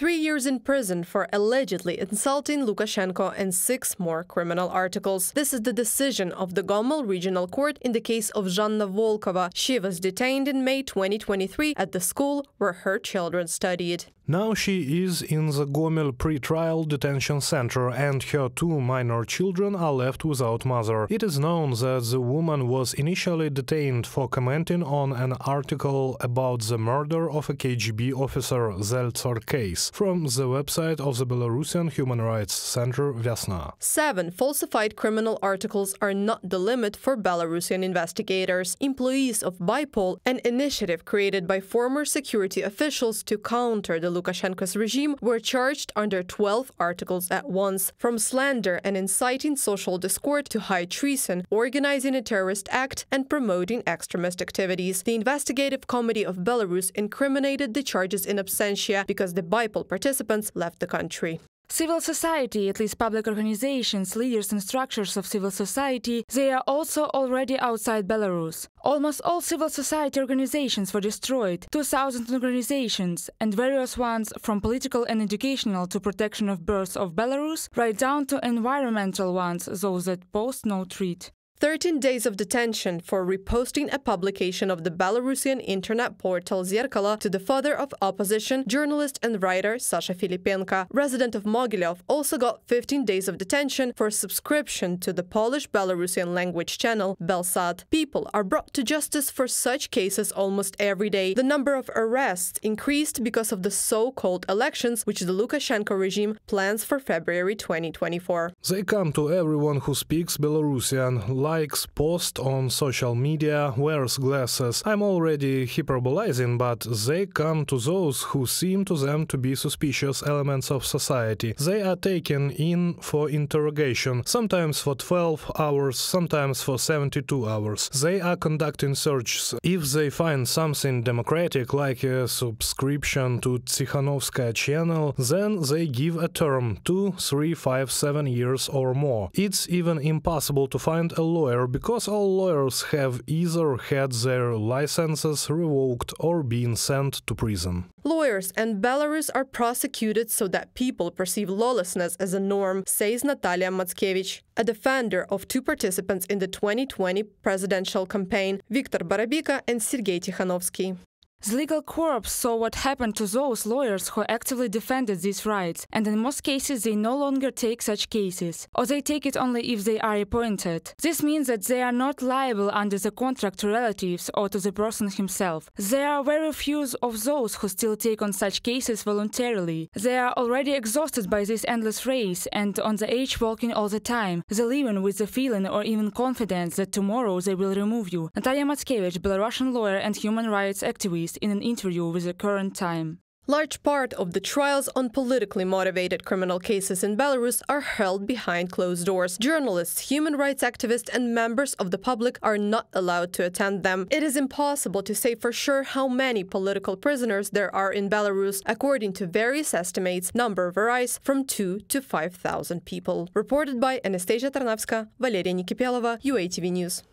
3 years in prison for allegedly insulting Lukashenko and 6 more criminal articles. This is the decision of the Gomel Regional Court in the case of Zhanna Volkova. She was detained in May 2023 at the school where her children studied. Now she is in the Gomel pre-trial detention center and her 2 minor children are left without mother. It is known that the woman was initially detained for commenting on an article about the murder of a KGB officer Zeltser case from the website of the Belarusian Human Rights Center Vyasna. 7 falsified criminal articles are not the limit for Belarusian investigators. Employees of Bipol, an initiative created by former security officials to counter the Lukashenko's regime, were charged under 12 articles at once, from slander and inciting social discord to high treason, organizing a terrorist act, and promoting extremist activities. The Investigative Committee of Belarus incriminated the charges in absentia because the Bipol participants left the country. Civil society, at least public organizations, leaders and structures of civil society, they are also already outside Belarus. Almost all civil society organizations were destroyed, 2,000 organizations, and various ones from political and educational to protection of births of Belarus, right down to environmental ones, those that post no treat. 13 days of detention for reposting a publication of the Belarusian internet portal Zerkalo to the father of opposition, journalist and writer Sasha Filipenko. Resident of Mogilov also got 15 days of detention for subscription to the Polish-Belarusian language channel Belsat. People are brought to justice for such cases almost every day. The number of arrests increased because of the so-called elections, which the Lukashenko regime plans for February 2024. They come to everyone who speaks Belarusian, likes post on social media, wears glasses. I'm already hyperbolizing, but they come to those who seem to them to be suspicious elements of society. They are taken in for interrogation, sometimes for 12 hours, sometimes for 72 hours. They are conducting searches. If they find something democratic, like a subscription to Tsikhanovskaya channel, then they give a term, 2, 3, 5, 7 years or more. It's even impossible to find a lawyer because all lawyers have either had their licenses revoked or been sent to prison. Lawyers and Belarus are prosecuted so that people perceive lawlessness as a norm, says Natalia Matskevich, a defender of 2 participants in the 2020 presidential campaign, Viktor Barabika and Sergei Tikhanovsky. The legal corps saw what happened to those lawyers who actively defended these rights, and in most cases they no longer take such cases, or they take it only if they are appointed. This means that they are not liable under the contract to relatives or to the person himself. There are very few of those who still take on such cases voluntarily. They are already exhausted by this endless race and on the edge walking all the time. They live with the feeling or even confidence that tomorrow they will remove you. Natalia Matskevich, Belarusian lawyer and human rights activist, in an interview with The Current Time. Large part of the trials on politically motivated criminal cases in Belarus are held behind closed doors. Journalists, human rights activists and members of the public are not allowed to attend them. It is impossible to say for sure how many political prisoners there are in Belarus. According to various estimates, number varies from 2 to 5,000 people. Reported by Anastasia Tarnavska, Valeria Nikipelova, UATV News.